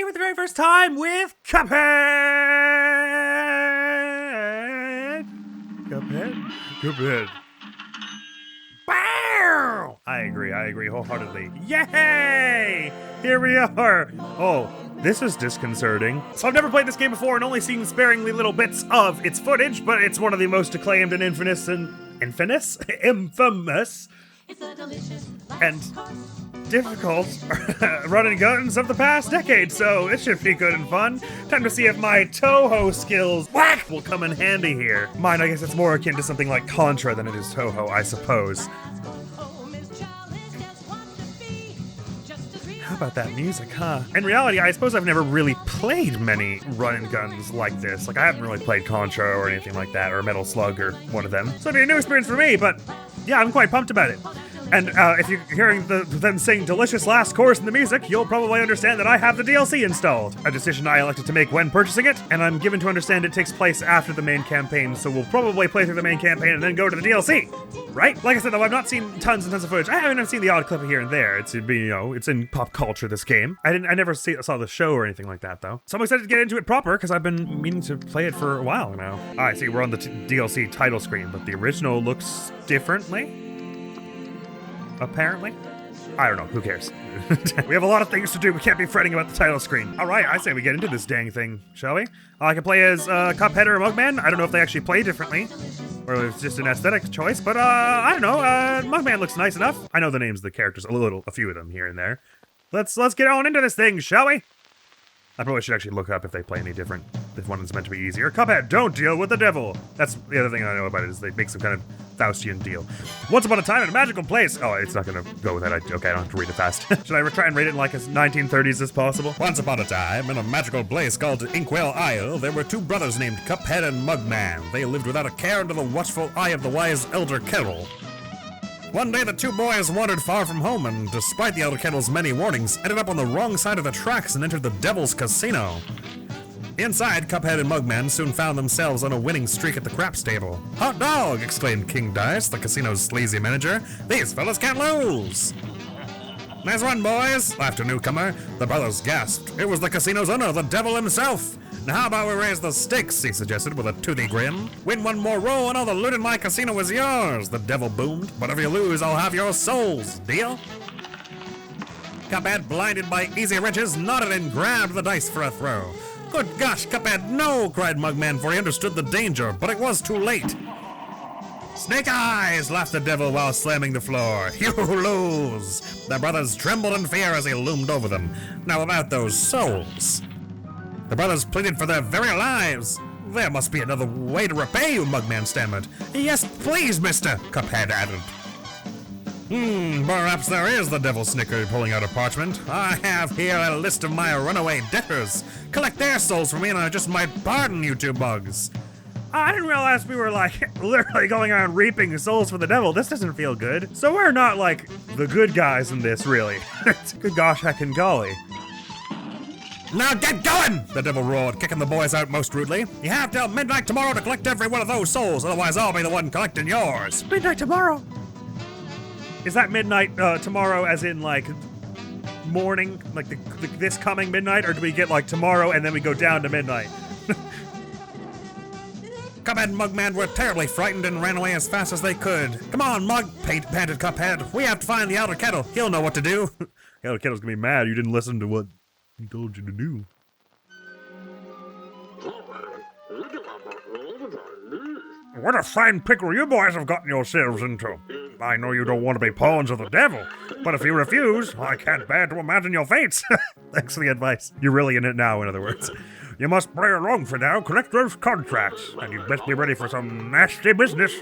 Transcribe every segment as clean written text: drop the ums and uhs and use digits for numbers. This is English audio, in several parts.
DLC for the very first time with Cuphead! Cuphead. Bow! I agree wholeheartedly. Yay! Here we are! Oh, this is disconcerting. So I've never played this game before and only seen sparingly little bits of its footage, but it's one of the most acclaimed and infamous and difficult run and guns of the past decade, so it should be good and fun. Time to see if my Toho skills will come in handy here. Mine, I guess it's more akin to something like Contra than it is Toho, I suppose. How about that music, huh? In reality, I suppose I've never really played many run and guns like this. Like, I haven't really played Contra or anything like that, or Metal Slug or one of them. So it'd be a new experience for me, but yeah, I'm quite pumped about it. And if you're hearing them sing Delicious Last Chorus in the music, you'll probably understand that I have the DLC installed. A decision I elected to make when purchasing it, and I'm given to understand it takes place after the main campaign, so we'll probably play through the main campaign and then go to the DLC. Right? Like I said, though, I've not seen tons and tons of footage. I haven't seen the odd clip here and there. It's in pop culture, this game. I never saw the show or anything like that, though. So I'm excited to get into it proper, because I've been meaning to play it for a while now. I see, we're on the DLC title screen, but the original looks differently. Apparently. I don't know, who cares? We have a lot of things to do, we can't be fretting about the title screen. Alright, I say we get into this dang thing, shall we? I can play as Cuphead or Mugman. I don't know if they actually play differently, or it's just an aesthetic choice, but I don't know, Mugman looks nice enough. I know the names of the characters, a few of them here and there. Let's get on into this thing, shall we? I probably should actually look up if they play any different, if one is meant to be easier. Cuphead, don't deal with the devil. That's the other thing I know about it, is they make some kind of Faustian deal. Once upon a time in a magical place. Oh, it's not gonna go with that. Okay, I don't have to read it fast. Should I try and read it in like as 1930s as possible? Once upon a time, in a magical place called Inkwell Isle, there were two brothers named Cuphead and Mugman. They lived without a care under the watchful eye of the wise Elder Kettle. One day the two boys wandered far from home and, despite the Elder Kettle's many warnings, ended up on the wrong side of the tracks and entered the Devil's Casino. Inside, Cuphead and Mugman soon found themselves on a winning streak at the craps table. "Hot dog!" exclaimed King Dice, the casino's sleazy manager. "These fellas can't lose!" "Nice one, boys!" laughed a newcomer. The brothers gasped. It was the casino's owner, the devil himself. "Now how about we raise the stakes?" he suggested with a toothy grin. "Win one more roll and all the loot in my casino is yours," the devil boomed. "But if you lose, I'll have your souls. Deal?" Cuphead, blinded by easy riches, nodded and grabbed the dice for a throw. "Good gosh, Cuphead, no!" cried Mugman, for he understood the danger, but it was too late. "Snake eyes!" laughed the devil while slamming the floor. "You lose!" The brothers trembled in fear as he loomed over them. "Now about those souls." The brothers pleaded for their very lives. "There must be another way to repay you," Mugman stammered. "Yes, please, mister," Cuphead added. Perhaps there is," the devil snickered, pulling out a parchment. "I have here a list of my runaway debtors. Collect their souls for me and I just might pardon you two bugs." I didn't realize we were, literally going around reaping souls for the devil. This doesn't feel good. So we're not, the good guys in this, really. Good gosh, heckin' golly. "Now get going!" the devil roared, kicking the boys out most rudely. "You have till midnight tomorrow to collect every one of those souls, otherwise I'll be the one collecting yours." Midnight tomorrow? Is that midnight tomorrow as in, morning? This coming midnight? Or do we get, tomorrow and then we go down to midnight? Cuphead and Mugman were terribly frightened and ran away as fast as they could. "Come on, Mug," panted Cuphead. "We have to find the Elder Kettle. He'll know what to do." The Elder Kettle's gonna be mad you didn't listen to what he told you to do. What a fine pickle you boys have gotten yourselves into. I know you don't want to be pawns of the devil, but if you refuse, I can't bear to imagine your fates. Thanks for the advice. You're really in it now, in other words. You must play along for now, collect those contracts, and you'd best be ready for some nasty business.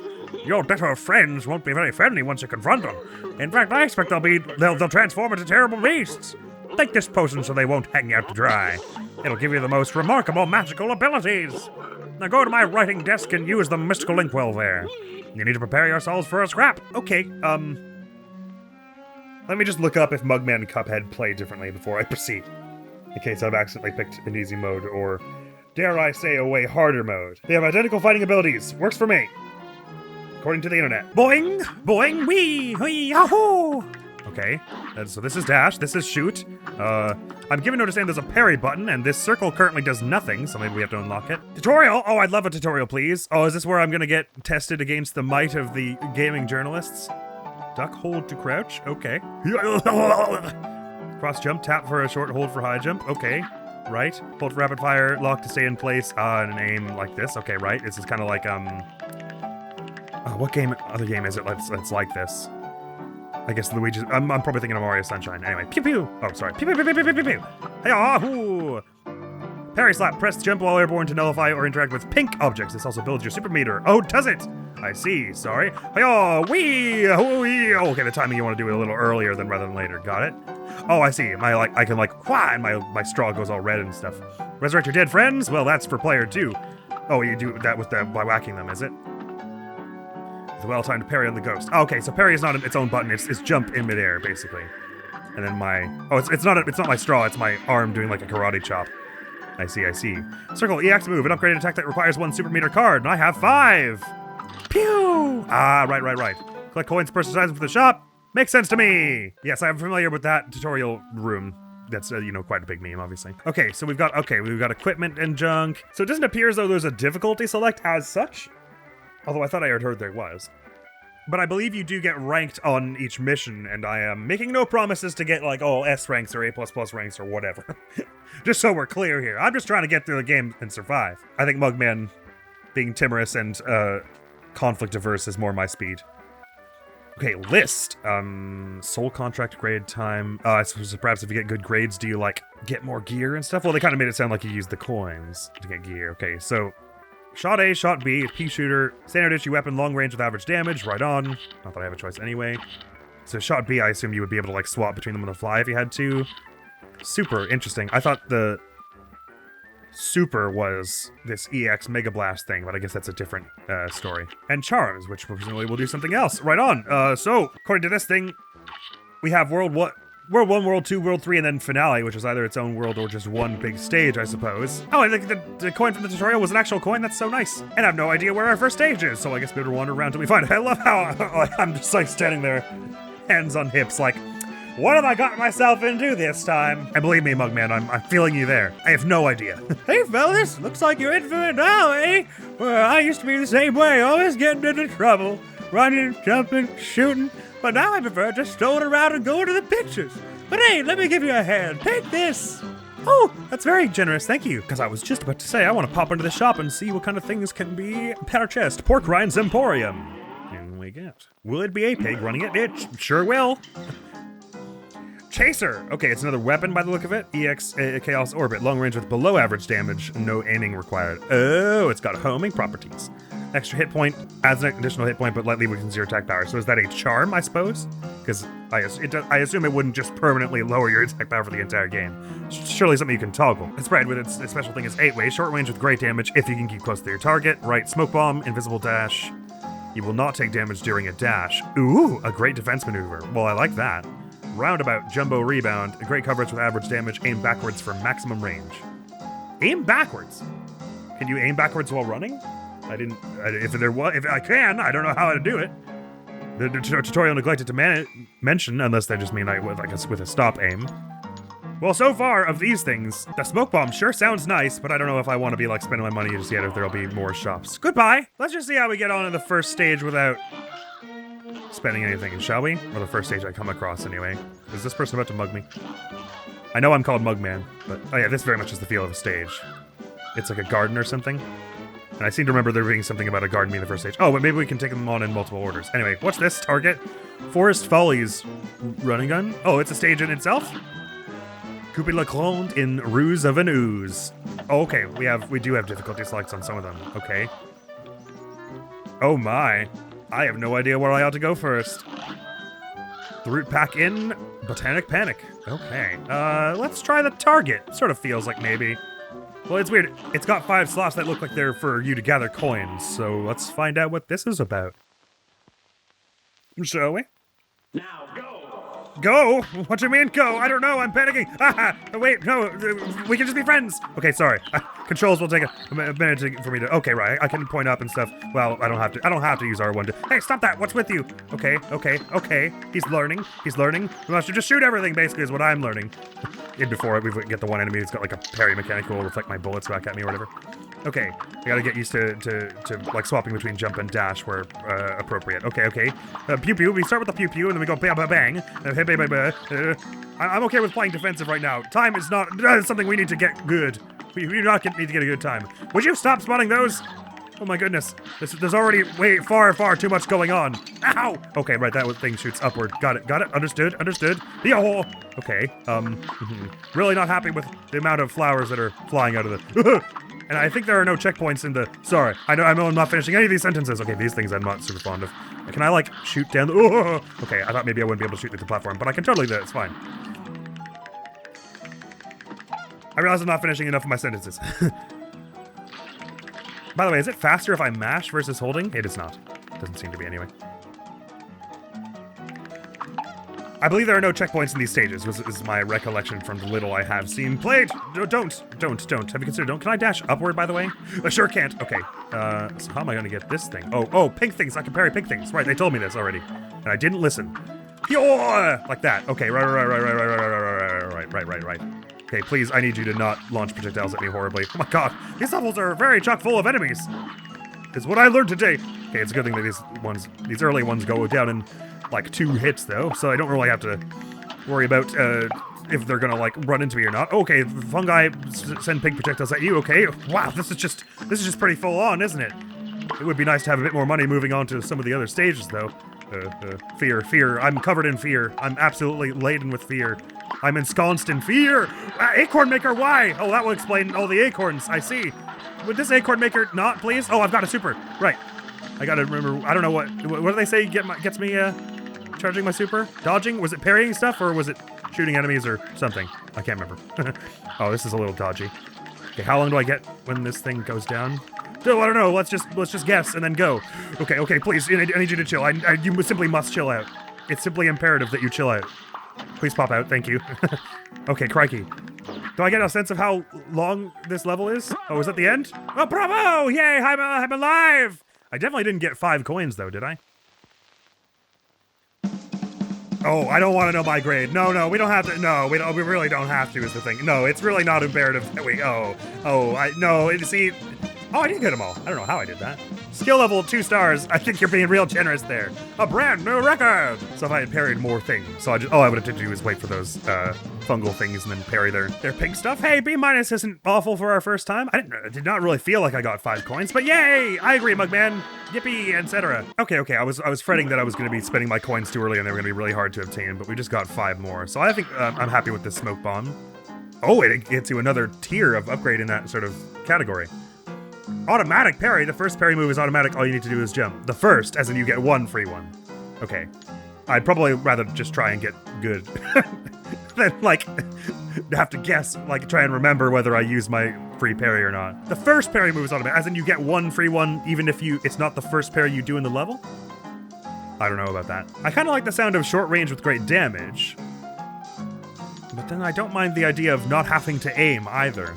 Your debtor friends won't be very friendly once you confront them. In fact, I expect they'll transform into terrible beasts. Take this potion so they won't hang you out to dry. It'll give you the most remarkable magical abilities. Now go to my writing desk and use the mystical inkwell there. You need to prepare yourselves for a scrap. Okay, let me just look up if Mugman and Cuphead play differently before I proceed. In case I've accidentally picked an easy mode, or, dare I say, a way harder mode. They have identical fighting abilities. Works for me. According to the internet. Boing! Boing! Wee! Wee! Yahoo! Okay, so this is dash, this is shoot. I'm given to understand there's a parry button, and this circle currently does nothing, so maybe we have to unlock it. Tutorial! Oh, I'd love a tutorial, please. Oh, is this where I'm gonna get tested against the might of the gaming journalists? Duck, hold to crouch, okay. Cross jump, tap for a short, hold for high jump, okay. Right, hold for rapid fire, lock to stay in place, and aim like this, okay, right. This is kind of like, what other game is it that's like this? I guess Luigi's. I'm probably thinking of Mario Sunshine. Anyway, pew pew. Oh, sorry. Pew pew pew pew pew pew pew. Hey, ahoo! Parry slap. Press jump while airborne to nullify or interact with pink objects. This also builds your super meter. Oh, does it? I see. Sorry. Hey, wee. Okay, the timing you want to do it a little earlier than rather than later. Got it? Oh, I see. I can wah, and my straw goes all red and stuff. Resurrect your dead friends. Well, that's for player 2. Oh, you do that by whacking them, is it? It's well timed to parry on the ghost. Oh, okay, so parry is not its own button. It's jump in midair, basically. And then it's not my straw. It's my arm doing like a karate chop. I see. Circle EX move, an upgraded attack that requires 1 super meter card, and I have 5. Pew! Ah, right. Collect coins, purchase items for the shop. Makes sense to me. Yes, I'm familiar with that tutorial room. That's quite a big meme, obviously. Okay, so we've got equipment and junk. So it doesn't appear as though there's a difficulty select as such. Although I thought I had heard there was. But I believe you do get ranked on each mission, and I am making no promises to get, S ranks or A++ ranks or whatever. Just so we're clear here. I'm just trying to get through the game and survive. I think Mugman being timorous and conflict averse is more my speed. Okay, list. Soul contract grade time. I suppose perhaps if you get good grades, do you, get more gear and stuff? Well, they kind of made it sound like you use the coins to get gear. Okay, so... Shot A, shot B, pea shooter, standard issue weapon, long range with average damage, right on. Not that I have a choice anyway. So shot B, I assume you would be able to swap between them on the fly if you had to. Super interesting. I thought the super was this EX Mega Blast thing, but I guess that's a different story. And charms, which presumably will do something else. Right on. So according to this thing, we have World 1, World 2, World 3, and then Finale, which is either its own world or just one big stage, I suppose. Oh, and the coin from the tutorial was an actual coin? That's so nice. And I have no idea where our first stage is, so I guess we better wander around till we find it. I love how I'm just standing there, hands on hips, what have I got myself into this time? And believe me, Mugman, I'm feeling you there. I have no idea. Hey, fellas, looks like you're in for it now, eh? Well, I used to be the same way, always getting into trouble. Running, jumping, shooting. But now I prefer just strolling around and going to the pictures. But hey, let me give you a hand. Take this. Oh, that's very generous, thank you. Because I was just about to say, I want to pop into the shop and see what kind of things can be purchased. Pork Rinds Emporium. And we get. Will it be a pig running it? It sure will. Chaser. Okay, it's another weapon by the look of it. EX Chaos Orbit. Long range with below average damage. No aiming required. Oh, it's got homing properties. Extra hit point. Adds an additional hit point, but lightly weakens your attack power. So is that a charm, I suppose? Because I assume it wouldn't just permanently lower your attack power for the entire game. Surely something you can toggle. It's right with its special thing is 8-way. Short range with great damage if you can keep close to your target. Right, smoke bomb, invisible dash. You will not take damage during a dash. Ooh, a great defense maneuver. Well, I like that. Roundabout, jumbo rebound, great coverage with average damage, aim backwards for maximum range. Aim backwards? Can you aim backwards while running? If I can, I don't know how to do it. The tutorial neglected to mention, unless they just mean with a stop aim. Well, so far of these things, the smoke bomb sure sounds nice, but I don't know if I want to be spending my money just yet if there'll be more shops. Goodbye! Let's just see how we get on in the first stage without spending anything, shall we? Or the first stage I come across, anyway. Is this person about to mug me? I know I'm called Mugman, but oh yeah, this very much is the feel of a stage. It's like a garden or something. And I seem to remember there being something about a garden being the first stage. Oh, but maybe we can take them on in multiple orders. Anyway, what's this? Target? Forest Follies running gun? Oh, it's a stage in itself? Cuphead Lecloned in Ruse of an Ooze. Oh, okay, we do have difficulty selects on some of them. Okay. Oh my. I have no idea where I ought to go first. The route pack in Botanic Panic. Okay. Let's try the target. Sort of feels like maybe. Well, it's weird. It's got 5 slots that look like they're for you to gather coins, so let's find out what this is about. Shall we? Now go! Go? What do you mean, go? I don't know, I'm panicking. Wait, no, we can just be friends. Okay, sorry. Controls will take a minute for me to, okay, right, I can point up and stuff. Well, I don't have to use R1 to, hey, stop that, what's with you? Okay. He's learning. We must just shoot everything, basically, is what I'm learning. Before we get the one enemy who's got like a parry mechanic who will reflect my bullets back at me or whatever. Okay, I gotta get used to like swapping between jump and dash where appropriate. Okay. Pew pew. We start with the pew pew and then we go bang bang bang. I'm okay with playing defensive right now. Time is not something we need to get good. We do not need to get a good time. Would you stop spawning those? Oh my goodness. There's already way far too much going on. Ow! Okay, right, that thing shoots upward. Got it. Understood. Yo! Okay, really not happy with the amount of flowers that are flying out of the... And I think there are no checkpoints in the... Sorry, I know I'm not finishing any of these sentences. Okay, these things I'm not super fond of. Can I, like, shoot down the... Okay, I thought maybe I wouldn't be able to shoot through the platform, but I can totally do it. It's fine. I realize I'm not finishing enough of my sentences. By the way, is it faster if I mash versus holding? It is not. Doesn't seem to be anyway. I believe there are no checkpoints in these stages, is my recollection from the little I have seen played. Don't. Have you considered don't? Can I dash upward, by the way? I sure can't. Okay. So how am I going to get this thing? Oh, pink things. I can parry pink things. Right, they told me this already. And I didn't listen. Like that. Okay, right. Okay, please, I need you to not launch projectiles at me horribly. Oh my god, these levels are very chock full of enemies. Is what I learned today. Okay, it's a good thing that these early ones go down in like 2 hits though, so I don't really have to worry about if they're gonna like run into me or not. Okay, fungi send pink projectiles at you. Okay, wow, this is just pretty full on, isn't it? It would be nice to have a bit more money moving on to some of the other stages though. Fear. I'm covered in fear. I'm absolutely laden with fear. I'm ensconced in fear! Acorn Maker, why? Oh, that will explain all the acorns, I see. Would this Acorn Maker not, please? Oh, I've got a super. Right. I gotta remember, I don't know what do they say gets me, charging my super? Dodging? Was it parrying stuff, or was it shooting enemies or something? I can't remember. Oh, this is a little dodgy. Okay, how long do I get when this thing goes down? No, I don't know, let's just guess and then go. Okay, please, I need you to chill. You simply must chill out. It's simply imperative that you chill out. Please pop out, thank you. Okay, crikey. Do I get a sense of how long this level is? Oh, is that the end? Oh, bravo! Yay, I'm alive! I definitely didn't get 5 coins, though, did I? Oh, I don't want to know my grade. No, we don't have to. No, we really don't have to, is the thing. No, it's really not imperative. Wait, see... Oh, I did get them all. I don't know how I did that. Skill level 2 stars. I think you're being real generous there. A brand new record. So if I had parried more things, so all I would have to do is wait for those fungal things and then parry their pink stuff. Hey, B- isn't awful for our first time. I did not really feel like I got 5 coins, but yay! I agree, Mugman. Yippee, etc. Okay. I was fretting that I was going to be spending my coins too early and they were going to be really hard to obtain, but we just got 5 more. So I think I'm happy with this smoke bomb. Oh, it gets you another tier of upgrade in that sort of category. Automatic parry. The first parry move is automatic. All you need to do is jump. The first, as in you get 1 free one. Okay. I'd probably rather just try and get good than, like, have to guess, like, try and remember whether I use my free parry or not. The first parry move is automatic, as in you get 1 free one, even if it's not the first parry you do in the level? I don't know about that. I kind of like the sound of short range with great damage, but then I don't mind the idea of not having to aim either.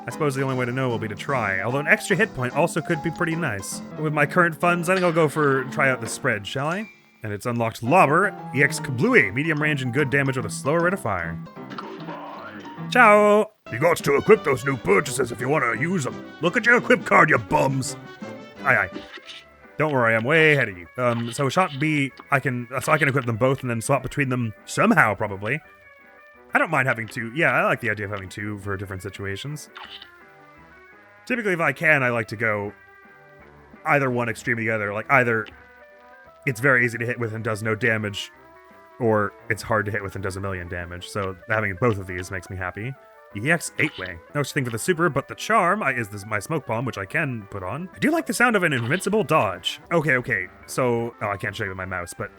I suppose the only way to know will be to try, although an extra hit point also could be pretty nice. With my current funds, I think I'll go for try out the spread, shall I? And it's unlocked Lobber, EX Kablooey, medium range and good damage with a slower rate of fire. Ciao! You got to equip those new purchases if you want to use them. Look at your equip card, you bums! Aye. Don't worry, I'm way ahead of you. So shot B, I can equip them both and then swap between them somehow, probably. I don't mind having 2. Yeah, I like the idea of having 2 for different situations. Typically, if I can, I like to go either one extreme or the other. Like, either it's very easy to hit with and does no damage, or it's hard to hit with and does 1,000,000 damage. So having both of these makes me happy. EX 8-way. No such thing for the super, but the charm is my smoke bomb, which I can put on. I do like the sound of an invincible dodge. Okay. So, I can't show you with my mouse, but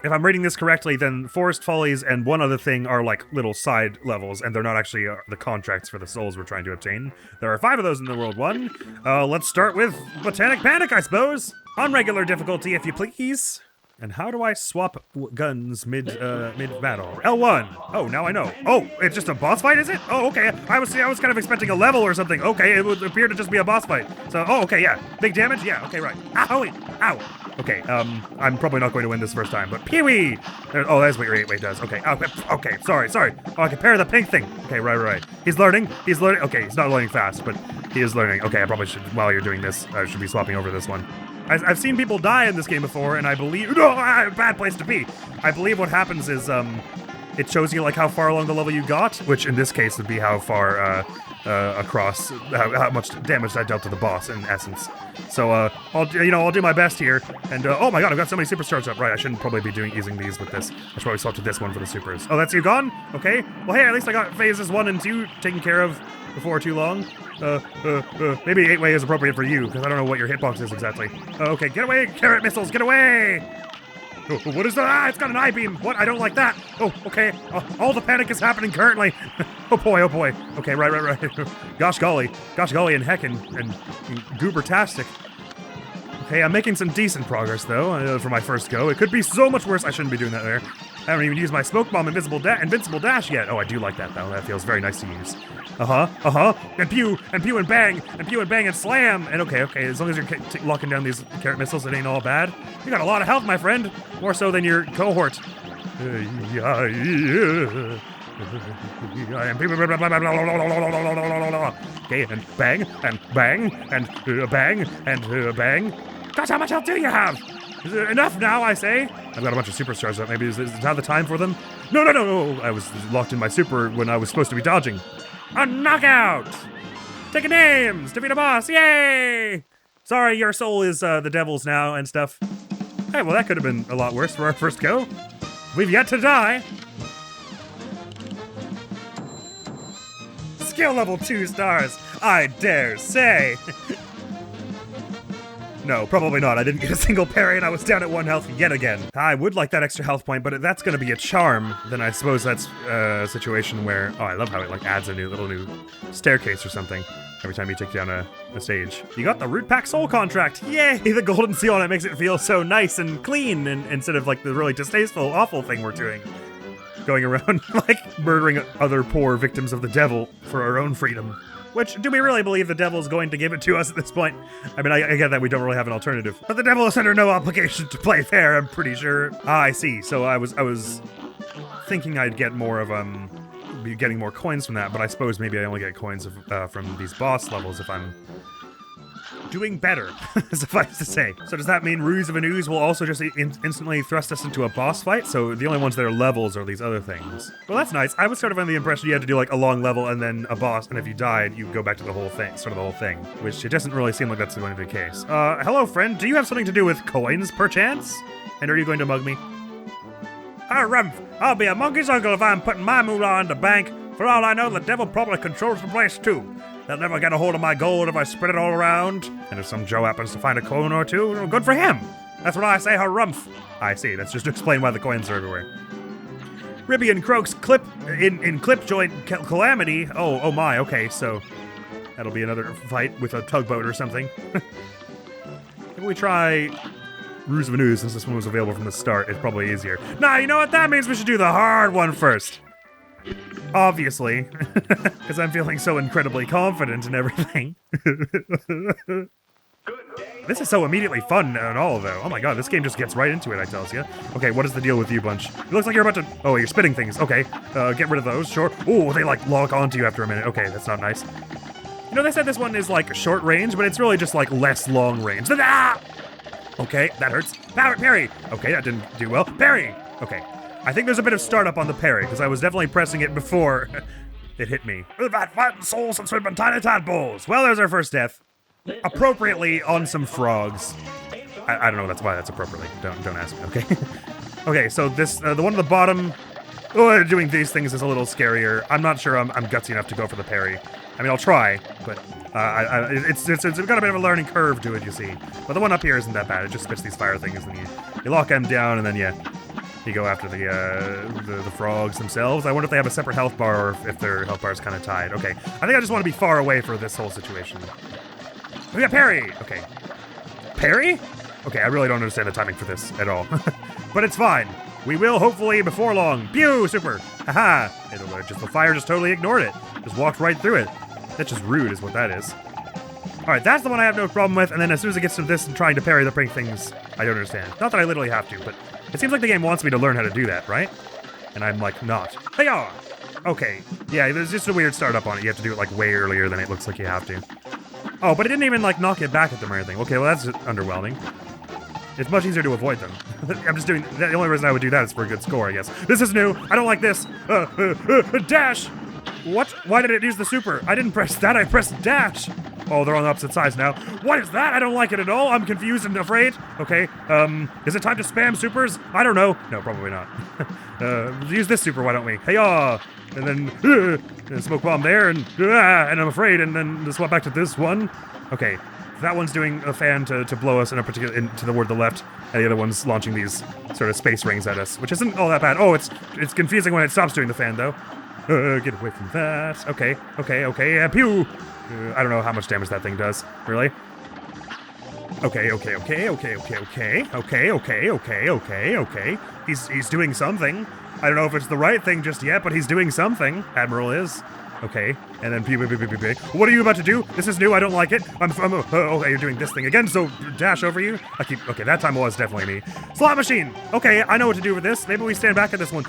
if I'm reading this correctly, then Forest Follies and one other thing are like little side levels, and they're not actually the contracts for the souls we're trying to obtain. There are 5 of those in the World 1. Let's start with Botanic Panic, I suppose. On regular difficulty, if you please. And how do I swap guns mid battle? L1. Oh, now I know. Oh, it's just a boss fight, is it? Oh, okay. I was kind of expecting a level or something. Okay, it would appear to just be a boss fight. So, oh, okay, yeah. Big damage? Yeah, okay, right. Ow, wait. Ow. Okay, I'm probably not going to win this first time, but Pee-wee! Oh, that's what your 8-way does. Okay, okay, sorry. Oh, I can parry the pink thing. Okay, right. He's learning. Okay, he's not learning fast, but he is learning. Okay, I probably should, while you're doing this, I should be swapping over this one. I've seen people die in this game before, and I believe... No, bad place to be! I believe what happens is, it shows you, like, how far along the level you got, which in this case would be how far, across, how much damage I dealt to the boss, in essence. So, I'll do my best here, and, oh my god, I've got so many superstars up. Right, I shouldn't probably be using these with this. I should probably swap to this one for the supers. Oh, that's you gone? Okay. Well, hey, at least I got phases 1 and 2 taken care of before too long. Maybe 8-way is appropriate for you, because I don't know what your hitbox is exactly. Okay, get away, carrot missiles, get away! Oh, what is that? Ah, it's got an I-beam. What? I don't like that. Oh, okay. All the panic is happening currently. Oh boy. Okay, right. Gosh golly, and heckin' and goobertastic. Okay, I'm making some decent progress, though, for my first go. It could be so much worse. I shouldn't be doing that there. I haven't even used my smoke bomb invincible dash yet. Oh, I do like that, though. That feels very nice to use. And pew, and bang, and slam. And okay, as long as you're locking down these carrot missiles, it ain't all bad. You got a lot of health, my friend. More so than your cohort. Okay, and bang, and bang. Gosh, how much health do you have? Is it enough now, I say? I've got a bunch of superstars up. Maybe is now the time for them? No. I was locked in my super when I was supposed to be dodging. A knockout! Taking names! Defeat a boss! Yay! Sorry, your soul is the devil's now and stuff. Hey, well, that could have been a lot worse for our first go. We've yet to die. Skill level 2 stars, I dare say. No, probably not. I didn't get a single parry and I was down at 1 health yet again. I would like that extra health point, but if that's going to be a charm, then I suppose that's a situation where... Oh, I love how it like adds a little new staircase or something every time you take down a stage. You got the Root Pack Soul contract! Yay! The golden seal on it makes it feel so nice and clean instead of like the really distasteful, awful thing we're doing. Going around like murdering other poor victims of the devil for our own freedom. Which, do we really believe the devil's going to give it to us at this point? I mean, I get that we don't really have an alternative. But the devil is under no obligation to play fair, I'm pretty sure. Ah, I see. So I was thinking I'd get more of, be getting more coins from that, but I suppose maybe I only get coins from these boss levels if I'm doing better, suffice to say. So does that mean Ruse of Anus will also just instantly thrust us into a boss fight? So the only ones that are levels are these other things. Well, that's nice. I was sort of under the impression you had to do like a long level and then a boss, and if you died, you go back to the whole thing, sort of the whole thing, which it doesn't really seem like that's going to be the case. Hello, friend. Do you have something to do with coins, perchance? And are you going to mug me? Rumph, I'll be a monkey's uncle if I'm putting my moolah in the bank. For all I know, the devil probably controls the place too. They'll never get a hold of my gold if I spread it all around. And if some Joe happens to find a coin or two, well, good for him. That's what I say, harumph. I see, that's just to explain why the coins are everywhere. Ribby and Croak's clip in clip joint calamity. Oh my, okay, so that'll be another fight with a tugboat or something. If we try Ruse of Anus, since this one was available from the start, it's probably easier. Nah, you know what? That means we should do the hard one first. Obviously, because I'm feeling so incredibly confident in everything. This is so immediately fun and all, though. Oh my god, this game just gets right into it, I tells you. Okay, what is the deal with you, bunch? It looks like you're about to... Oh, you're spitting things. Okay, get rid of those, sure. Oh, they, like, lock onto you after a minute. Okay, that's not nice. You know, they said this one is, like, short range, but it's really just, like, less long range. Ah! Okay, that hurts. Parry! Okay, that didn't do well. Parry! Okay. I think there's a bit of startup on the parry, because I was definitely pressing it before it hit me. We've had fighting souls since we've been tiny tadpoles. Well, there's our first death. Appropriately on some frogs. I don't know why that's appropriately. Don't ask me, okay? Okay, so this, the one at the bottom, doing these things is a little scarier. I'm not sure I'm gutsy enough to go for the parry. I mean, I'll try, but it's got a bit of a learning curve to it, you see. But the one up here isn't that bad. It just spits these fire things, and you lock them down, and then you go after the frogs themselves. I wonder if they have a separate health bar or if their health bar is kind of tied. Okay, I think I just want to be far away for this whole situation. We got parry! Okay. Parry? Okay, I really don't understand the timing for this at all. but it's fine. We will hopefully before long. Pew! Super! Haha! The fire just totally ignored it. Just walked right through it. That's just rude is what that is. Alright, that's the one I have no problem with, and then as soon as it gets to this and trying to parry the prank things, I don't understand. Not that I literally have to, but it seems like the game wants me to learn how to do that, right? And I'm like, not. Hey-ya! Okay. Yeah, there's just a weird startup on it. You have to do it like way earlier than it looks like you have to. Oh, but it didn't even like knock it back at them or anything. Okay, well that's underwhelming. It's much easier to avoid them. I'm just doing... The only reason I would do that is for a good score, I guess. This is new. I don't like this. Dash! What? Why did it use the super? I didn't press that. I pressed dash. Oh, they're on opposite sides now. What is that? I don't like it at all. I'm confused and afraid. Okay. Is it time to spam supers? I don't know. No, probably not. Use this super, why don't we? Hey-ya! And then smoke bomb there, and I'm afraid, and then swap back to this one. Okay. That one's doing a fan to blow us in a particular toward the left, and the other one's launching these sort of space rings at us, which isn't all that bad. Oh, it's confusing when it stops doing the fan though. Get away from that. Okay. Pew! I don't know how much damage that thing does. Really? Okay. He's doing something. I don't know if it's the right thing just yet, but he's doing something. Admiral is. Okay, and then what are you about to do? This is new, I don't like it. Okay, you're doing this thing again, so dash over you. Okay, that time it was definitely me. Slot machine! Okay, I know what to do with this. Maybe we stand back at this one.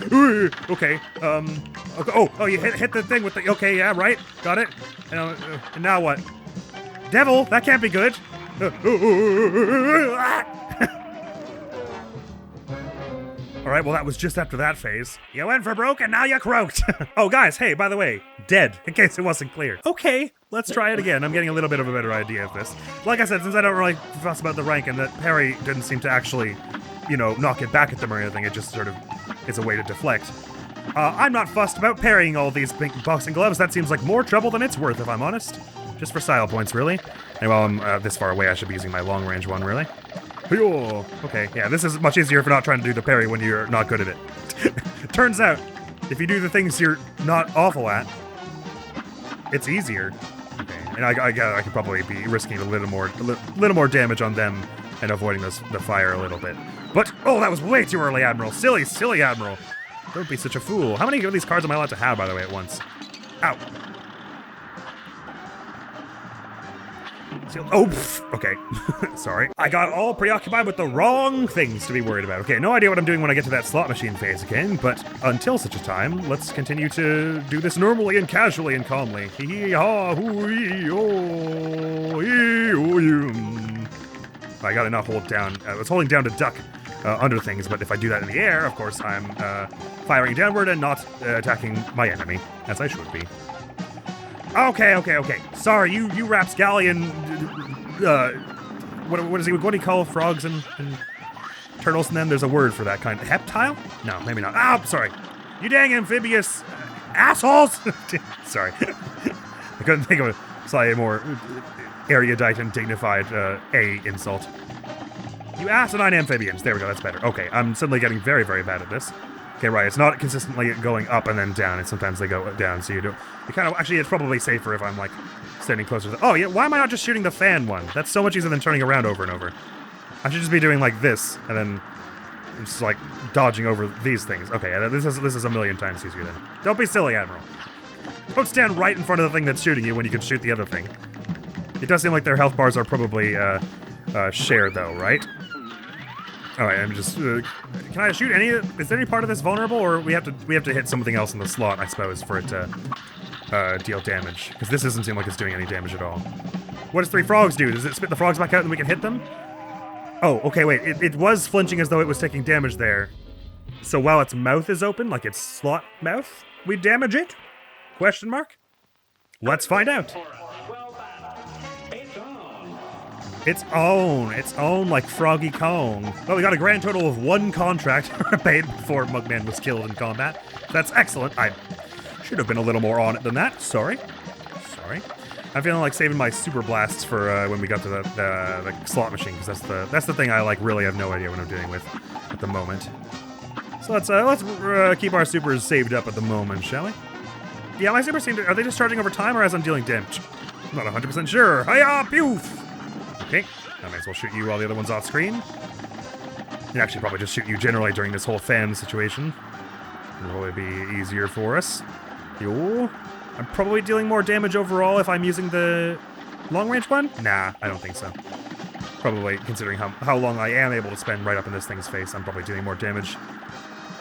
Okay, oh, you hit the thing with the, okay, yeah, right, got it. And now what? Devil, that can't be good. Alright, well that was just after that phase. You went for broke and now you croaked. Oh guys, hey, by the way, dead, in case it wasn't clear. Okay, let's try it again. I'm getting a little bit of a better idea of this. Like I said, since I don't really fuss about the rank and that parry didn't seem to actually, knock it back at them or anything, it just sort of is a way to deflect. I'm not fussed about parrying all these pink boxing gloves. That seems like more trouble than it's worth, if I'm honest. Just for style points, really. And while I'm this far away, I should be using my long-range one, really. Okay, yeah, this is much easier for not trying to do the parry when you're not good at it. Turns out, if you do the things you're not awful at, it's easier. Okay, and I could probably be risking a little more damage on them and avoiding the fire a little bit. But, oh, that was way too early, Admiral. Silly Admiral. Don't be such a fool. How many of these cards am I allowed to have, by the way, at once? Ow. Oh, okay. Sorry. I got all preoccupied with the wrong things to be worried about. Okay, no idea what I'm doing when I get to that slot machine phase again, but until such a time, let's continue to do this normally and casually and calmly. I gotta not hold down. I was holding down to duck under things, but if I do that in the air, of course, I'm firing downward and not attacking my enemy, as I should be. Okay. Sorry, you rapscallion, what do you call frogs and turtles and them? There's a word for that kind. Heptile? No, maybe not. Oh, sorry. You dang amphibious assholes! Sorry. I couldn't think of a slightly more erudite and dignified A insult. You asinine amphibians. There we go, that's better. Okay, I'm suddenly getting very, very bad at this. Okay, right, it's not consistently going up and then down, and sometimes they go down, so you kind of, actually, it's probably safer if I'm, like, standing closer to oh, yeah, why am I not just shooting the fan one? That's so much easier than turning around over and over. I should just be doing, like, this, and then just, like, dodging over these things. Okay, this is a million times easier then. Don't be silly, Admiral. Don't stand right in front of the thing that's shooting you when you can shoot the other thing. It does seem like their health bars are probably, shared, though, right? Alright, I'm just, can I shoot is there any part of this vulnerable, or we have to hit something else in the slot, I suppose, for it to, deal damage? Because this doesn't seem like it's doing any damage at all. What does 3 frogs do? Does it spit the frogs back out and we can hit them? Oh, okay, wait, it was flinching as though it was taking damage there. So while its mouth is open, like its slot mouth, we damage it? Question mark? Let's find out. Its own like Froggy Kong. Well, we got a grand total of 1 contract paid before Mugman was killed in combat. That's excellent. I should have been a little more on it than that. Sorry. I'm feeling like saving my super blasts for when we got to the slot machine, because that's the thing I like really have no idea what I'm doing with at the moment. So let's keep our supers saved up at the moment, shall we? Yeah, my supers seem to, are they just charging over time or as I'm dealing damage? I'm not 100% sure. Hiya, poof! Okay, I might as well shoot you while the other one's off screen. can actually probably just shoot you generally during this whole fan situation. It'll probably be easier for us. Yo. I'm probably dealing more damage overall if I'm using the long-range one? Nah, I don't think so. Probably, considering how long I am able to spend right up in this thing's face, I'm probably doing more damage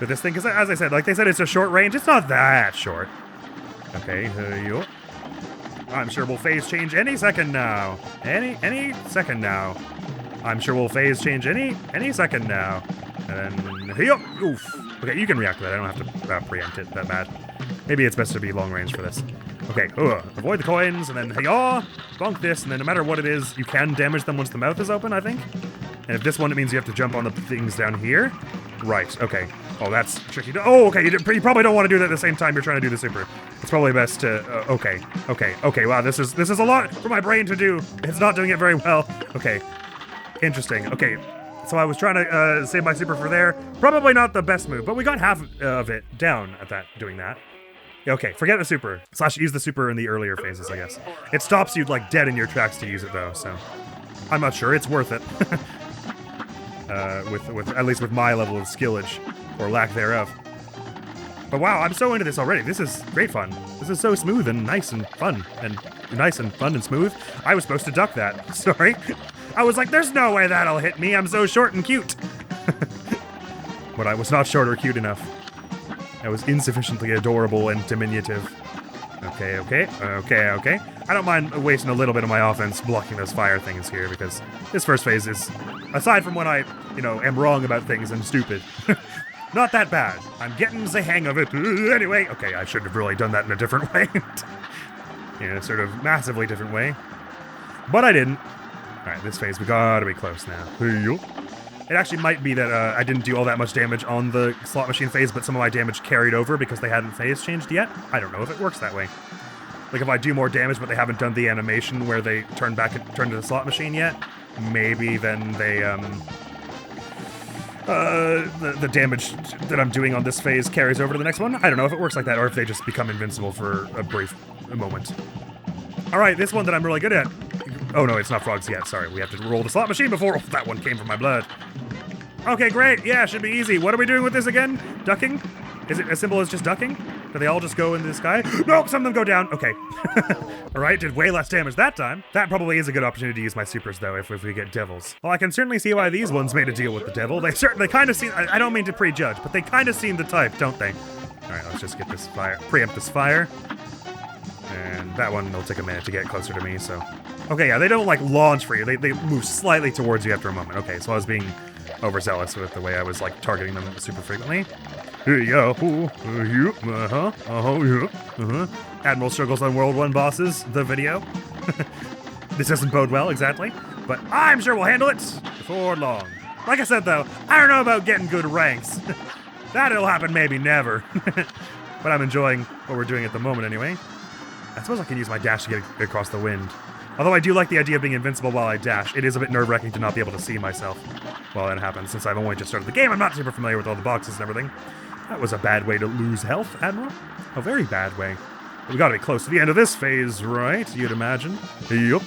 with this thing. Because as I said, like they said, it's a short range. It's not that short. Okay, yo. I'm sure we'll phase change any second now. Any second now. I'm sure we'll phase change any second now. And then, yo. Oof. Okay, you can react to that. I don't have to preempt it that bad. Maybe it's best to be long range for this. Okay, avoid the coins, and then hey-yaw, bonk this, and then no matter what it is, you can damage them once the mouth is open, I think. And if this one, it means you have to jump on the things down here. Right, okay. Oh, that's tricky. Oh, okay, you probably don't want to do that at the same time you're trying to do the super. It's probably best to, okay, wow, this is a lot for my brain to do. It's not doing it very well. Okay, interesting, okay. So I was trying to save my super for there. Probably not the best move, but we got half of it down at that, doing that. Okay, forget the super. / use the super in the earlier phases, I guess. It stops you, like, dead in your tracks to use it, though, so... I'm not sure. It's worth it. with at least with my level of skillage, or lack thereof. But wow, I'm so into this already. This is great fun. This is so smooth and nice and fun. And nice and fun and smooth. I was supposed to duck that. Sorry. I was like, there's no way that'll hit me. I'm so short and cute. But I was not short or cute enough. I was insufficiently adorable and diminutive. Okay. I don't mind wasting a little bit of my offense blocking those fire things here, because this first phase is, aside from when I, am wrong about things and stupid, not that bad. I'm getting the hang of it. Anyway, okay, I should have really done that in a different way. In a sort of massively different way. But I didn't. Alright, this phase, we gotta be close now. It actually might be that I didn't do all that much damage on the slot machine phase, but some of my damage carried over because they hadn't phase changed yet. I don't know if it works that way. Like if I do more damage, but they haven't done the animation where they turn to the slot machine yet, maybe then they, the damage that I'm doing on this phase carries over to the next one. I don't know if it works like that, or if they just become invincible for a brief moment. Alright, this one that I'm really good at. Oh no, it's not frogs yet, sorry. We have to roll the slot machine before that one came from my blood. Okay, great, yeah, should be easy. What are we doing with this again? Ducking? Is it as simple as just ducking? Do they all just go into the sky? Nope, some of them go down. Okay. Alright, did way less damage that time. That probably is a good opportunity to use my supers, though, if we get devils. Well, I can certainly see why these ones made a deal with the devil. They kind of seem, I don't mean to prejudge, but they kind of seem the type, don't they? Alright, let's just get this fire, preempt this fire. And that one will take a minute to get closer to me, so... Okay, yeah, they don't, like, launch for you. They move slightly towards you after a moment. Okay, so I was being overzealous with the way I was, like, targeting them super frequently. Admiral struggles on World 1 bosses, the video. This doesn't bode well, exactly. But I'm sure we'll handle it before long. Like I said, though, I don't know about getting good ranks. That'll happen maybe never. But I'm enjoying what we're doing at the moment, anyway. I suppose I can use my dash to get across the wind. Although I do like the idea of being invincible while I dash. It is a bit nerve-wracking to not be able to see myself while that happens. Since I've only just started the game, I'm not super familiar with all the boxes and everything. That was a bad way to lose health, Admiral. A very bad way. But we gotta be close to the end of this phase, right? You'd imagine. Yup.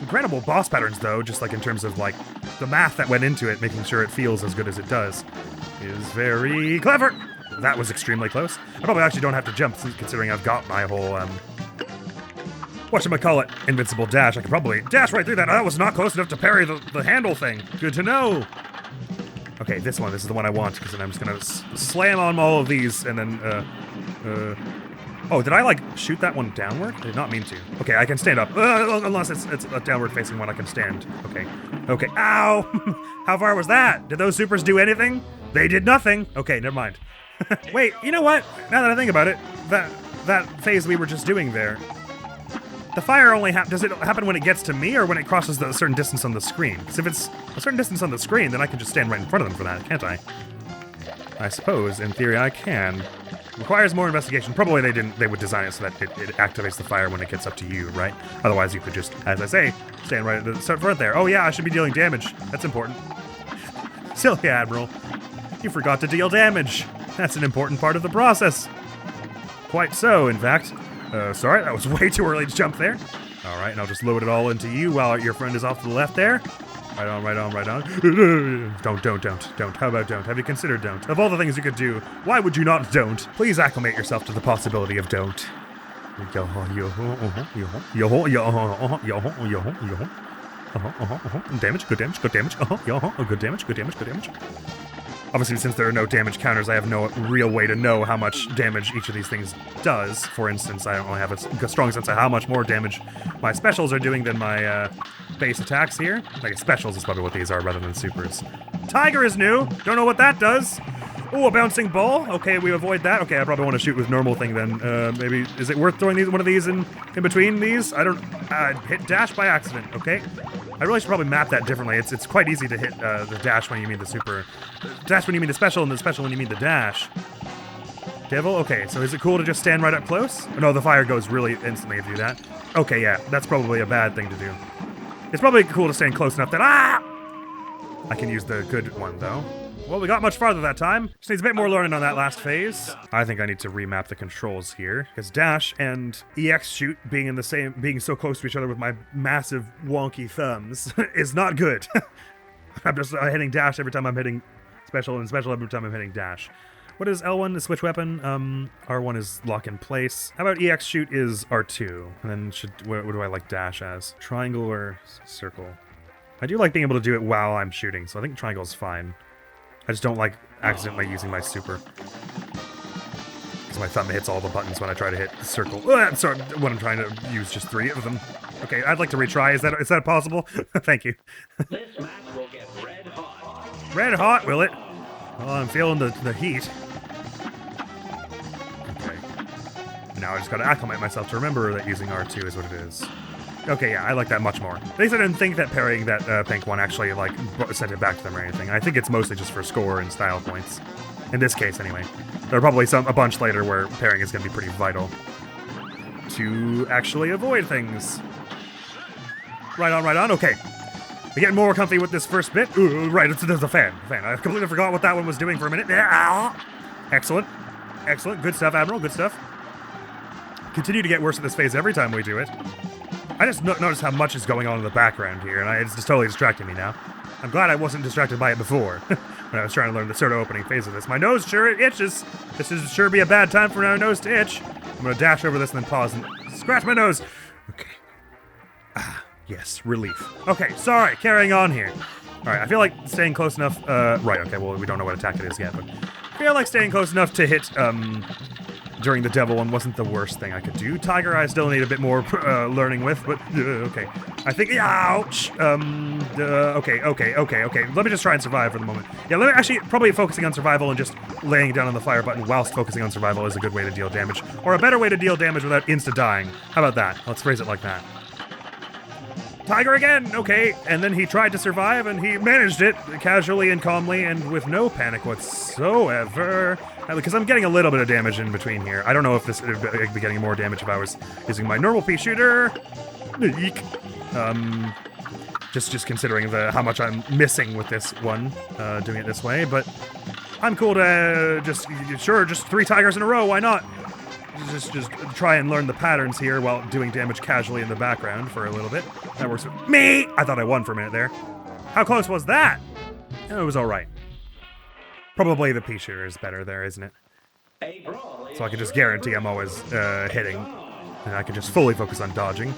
Incredible boss patterns, though, just like in terms of, like, the math that went into it, making sure it feels as good as it does, is very clever. That was extremely close. I probably actually don't have to jump, considering I've got my whole, whatchamacallit, invincible dash. I could probably dash right through that. That was not close enough to parry the handle thing. Good to know. Okay, this is the one I want, because then I'm just gonna slam on all of these, and then, oh, did I, like, shoot that one downward? I did not mean to. Okay, I can stand up. Unless it's a downward-facing one, I can stand. Okay. Okay, ow! How far was that? Did those supers do anything? They did nothing. Okay, never mind. Wait, you know what? Now that I think about it, that phase we were just doing there, the fire only does it happen when it gets to me, or when it crosses a certain distance on the screen? Because if it's a certain distance on the screen, then I can just stand right in front of them for that, can't I? I suppose, in theory, I can. Requires more investigation. Probably they would design it so that it activates the fire when it gets up to you, right? Otherwise, you could just, as I say, stand right at the front there. Oh yeah, I should be dealing damage. That's important. Silly Admiral. You forgot to deal damage. That's an important part of the process. Quite so, in fact. Sorry, that was way too early to jump there. Alright, and I'll just load it all into you while your friend is off to the left there. Right on, right on, right on. Don't. How about don't? Have you considered don't? Of all the things you could do, why would you not don't? Please acclimate yourself to the possibility of don't. Damage, good damage, good damage. Good damage, good damage, good damage. Obviously, since there are no damage counters, I have no real way to know how much damage each of these things does. For instance, I don't really have a strong sense of how much more damage my specials are doing than my base attacks here. Like, specials is probably what these are rather than supers. Tiger is new. Don't know what that does. Ooh, a bouncing ball. Okay, we avoid that. Okay, I probably want to shoot with normal thing then. Maybe, is it worth throwing one of these in between these? I don't, hit dash by accident, okay? I really should probably map that differently. It's quite easy to hit the dash when you mean the super. Dash when you mean the special, and the special when you mean the dash. Devil? Okay, so is it cool to just stand right up close? Oh, no, the fire goes really instantly if you do that. Okay, yeah, that's probably a bad thing to do. It's probably cool to stand close enough that, I can use the good one, though. Well, we got much farther that time. Just needs a bit more learning on that last phase. I think I need to remap the controls here, because dash and EX shoot being so close to each other with my massive wonky thumbs is not good. I'm just hitting dash every time I'm hitting special, and special every time I'm hitting dash. What is L1? The switch weapon. R1 is lock in place. How about EX shoot is R2? And then what do I like dash as? Triangle or circle? I do like being able to do it while I'm shooting, so I think triangle is fine. I just don't like accidentally using my super. Because my thumb hits all the buttons when I try to hit the circle. Sorry, when I'm trying to use just 3 of them. Okay, I'd like to retry. Is that possible? Thank you. This match will get red hot. Red hot, will it? Well, I'm feeling the heat. Okay. Now I just gotta acclimate myself to remember that using R2 is what it is. Okay, yeah, I like that much more. At least I didn't think that parrying that pink one actually, like, sent it back to them or anything. I think it's mostly just for score and style points. In this case, anyway. There are probably a bunch later where parrying is going to be pretty vital to actually avoid things. Right on, okay. We're getting more comfy with this first bit. Ooh, right, there's a fan. I completely forgot what that one was doing for a minute. Excellent. Good stuff, Admiral, good stuff. Continue to get worse at this phase every time we do it. I just noticed how much is going on in the background here, and it's just totally distracting me now. I'm glad I wasn't distracted by it before, when I was trying to learn the sort of opening phase of this. My nose sure itches. This is sure be a bad time for my nose to itch. I'm gonna dash over this and then pause and scratch my nose. Okay. Yes, relief. Okay, sorry, carrying on here. Alright, I feel like staying close enough, right, okay, well, we don't know what attack it is yet, but I feel like staying close enough to hit, during the devil one wasn't the worst thing I could do. Tiger I still need a bit more learning with, but okay. I think, ouch! Okay. Let me just try and survive for the moment. Yeah, let me actually, probably focusing on survival and just laying down on the fire button whilst focusing on survival is a good way to deal damage. Or a better way to deal damage without insta-dying. How about that? Let's phrase it like that. Tiger again! Okay, and then he tried to survive and he managed it casually and calmly and with no panic whatsoever. Because I'm getting a little bit of damage in between here. I don't know if I'd be getting more damage if I was using my normal pea shooter. Eek. Just considering how much I'm missing with this one, doing it this way, but I'm cool to just 3 tigers in a row, why not? Just try and learn the patterns here while doing damage casually in the background for a little bit. That works with me! I thought I won for a minute there. How close was that? It was alright. Probably the pea shooter is better there, isn't it? So I can just guarantee I'm always hitting, and I can just fully focus on dodging.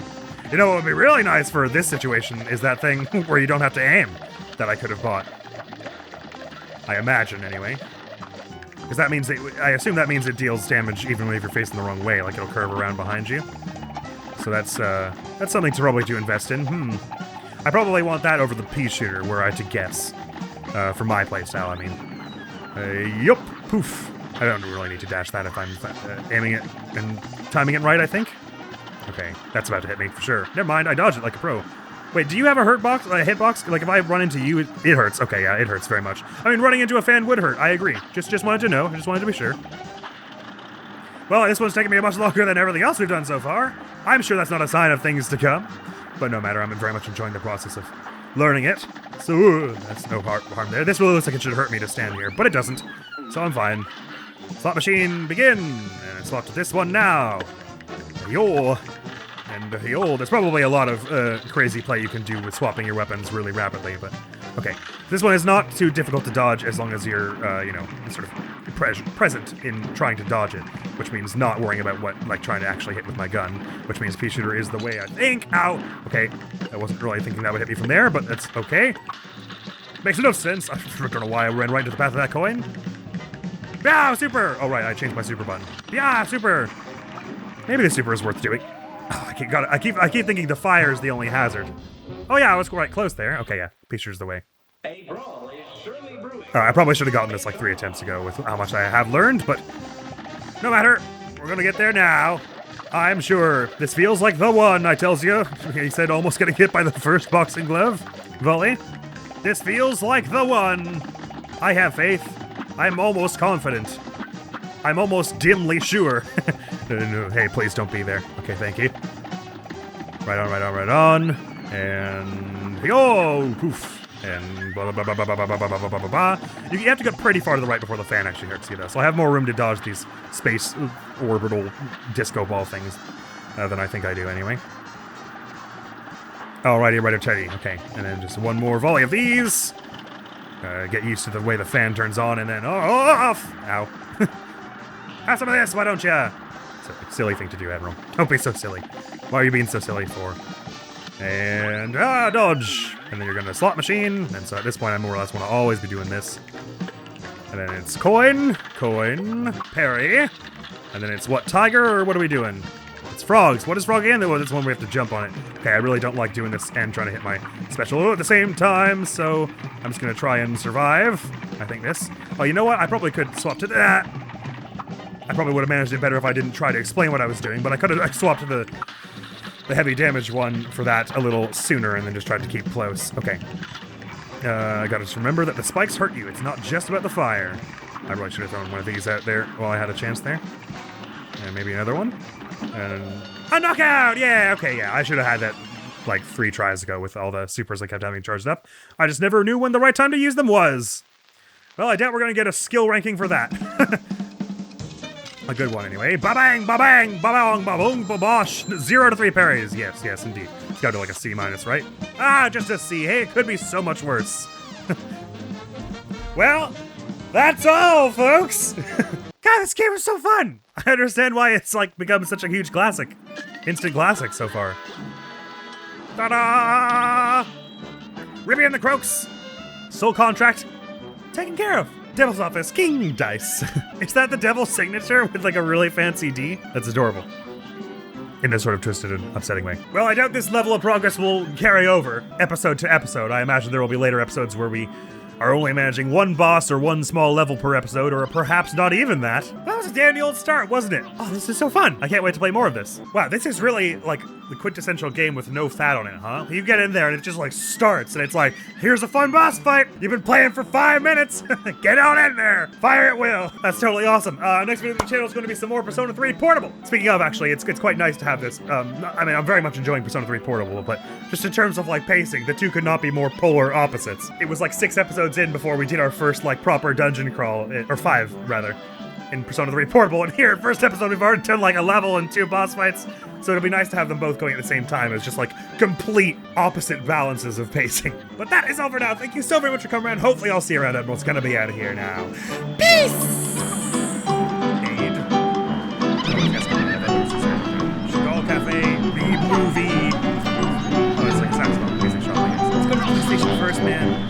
You know what would be really nice for this situation is that thing where you don't have to aim that I could have bought. I imagine, anyway. Because that means I assume that means it deals damage even if you're facing the wrong way, like it'll curve around behind you. So that's something to probably to invest in. I probably want that over the pea shooter, were I to guess. For my playstyle, I mean. Yup, poof. I don't really need to dash that if I'm aiming it and timing it right, I think. Okay, that's about to hit me for sure. Never mind, I dodged it like a pro. Wait, do you have a hitbox? Like, if I run into you, it hurts. Okay, yeah, it hurts very much. I mean, running into a fan would hurt. I agree. Just wanted to know. I just wanted to be sure. Well, this one's taking me much longer than everything else we've done so far. I'm sure that's not a sign of things to come. But no matter, I'm very much enjoying the process of learning it. So, that's no harm there. This really looks like it should hurt me to stand here, but it doesn't. So I'm fine. Slot machine, begin! And slot to this one now. And there's probably a lot of crazy play you can do with swapping your weapons really rapidly, but okay. This one is not too difficult to dodge as long as you're, sort of present in trying to dodge it, which means not worrying about trying to actually hit with my gun, which means pea shooter is the way, I think. Ow! Okay, I wasn't really thinking that would hit me from there, but that's okay. Makes no sense. I don't know why I ran right into the path of that coin. Yeah, super! Oh, right, I changed my super button. Yeah, super! Maybe the super is worth doing. Oh, I keep thinking the fire is the only hazard. Oh yeah, I was quite close there. Okay, yeah, pea shooter's the way. A brawl is surely brewing. I probably should have gotten this like 3 attempts ago with how much I have learned, but no matter. We're gonna get there now. I'm sure this feels like the one, I tells you. He said almost getting hit by the first boxing glove volley. This feels like the one. I have faith. I'm almost confident. I'm almost dimly sure. No, hey, please don't be there. Okay, thank you. Right on, right on, right on. And oh, poof. And blah, blah, blah, blah, blah, blah, blah, blah, blah, blah, blah. You have to get pretty far to the right before the fan actually hurts you, though. So I have more room to dodge these space orbital disco ball things than I think I do, anyway. Alrighty, righty, tighty. Okay, and then just one more volley of these. Get used to the way the fan turns on, and then off. Ow. Have some of this, why don't ya? It's a silly thing to do, Admiral. Don't be so silly. Why are you being so silly for? And dodge. And then you're gonna slot machine. And so at this point, I more or less want to always be doing this. And then it's coin, parry. And then it's what, tiger, or what are we doing? It's frogs. What is frog again? Oh, this one we have to jump on it. Okay, I really don't like doing this and trying to hit my special at the same time, so I'm just gonna try and survive. I think this. Oh, you know what? I probably could swap to that. I probably would have managed it better if I didn't try to explain what I was doing, but I could have swapped to the heavy damage one for that a little sooner and then just tried to keep close. Okay. I gotta just remember that the spikes hurt you. It's not just about the fire. I really should have thrown one of these out there while I had a chance there. And maybe another one. And a knockout! Yeah, okay, yeah. I should have had that like 3 tries ago with all the supers I kept having charged up. I just never knew when the right time to use them was. Well, I doubt we're gonna get a skill ranking for that. A good one, anyway. Ba-bang, ba-bang, ba-bong, ba-boom, ba-bosh. 0 to 3 parries. Yes, yes, indeed. It's got to like a C-, right? Ah, just a C. Hey, it could be so much worse. Well, that's all, folks. God, this game is so fun. I understand why it's like become such a huge classic. Instant classic so far. Ta-da! Ribby and the Croaks. Soul contract. Taken care of. Devil's Office, King Dice. Is that the devil's signature with like a really fancy D? That's adorable. In a sort of twisted and upsetting way. Well, I doubt this level of progress will carry over episode to episode. I imagine there will be later episodes where we are only managing one boss or one small level per episode, or perhaps not even that. That was a dandy old start, wasn't it? Oh, this is so fun. I can't wait to play more of this. Wow, this is really like the quintessential game with no fat on it, huh? You get in there and it just like starts and it's like, here's a fun boss fight. You've been playing for 5 minutes. Get on in there. Fire at will. That's totally awesome. Next video on the channel is going to be some more Persona 3 Portable. Speaking of, actually, it's quite nice to have this. I mean, I'm very much enjoying Persona 3 Portable, but just in terms of like pacing, the two could not be more polar opposites. It was like 6 episodes in before we did our first like proper dungeon crawl, or 5 rather, in Persona 3 Portable, and here, first episode, we've already done like a level and 2 boss fights, so it'll be nice to have them both going at the same time as just like complete opposite balances of pacing. But that is all for now. Thank you so very much for coming around. Hopefully I'll see you around. Admiral's gonna be out of here now. Peace! Chicago Cafe, the movie. Oh, it's like a saxophone music shop, I guess. Let's go to the police station first, man.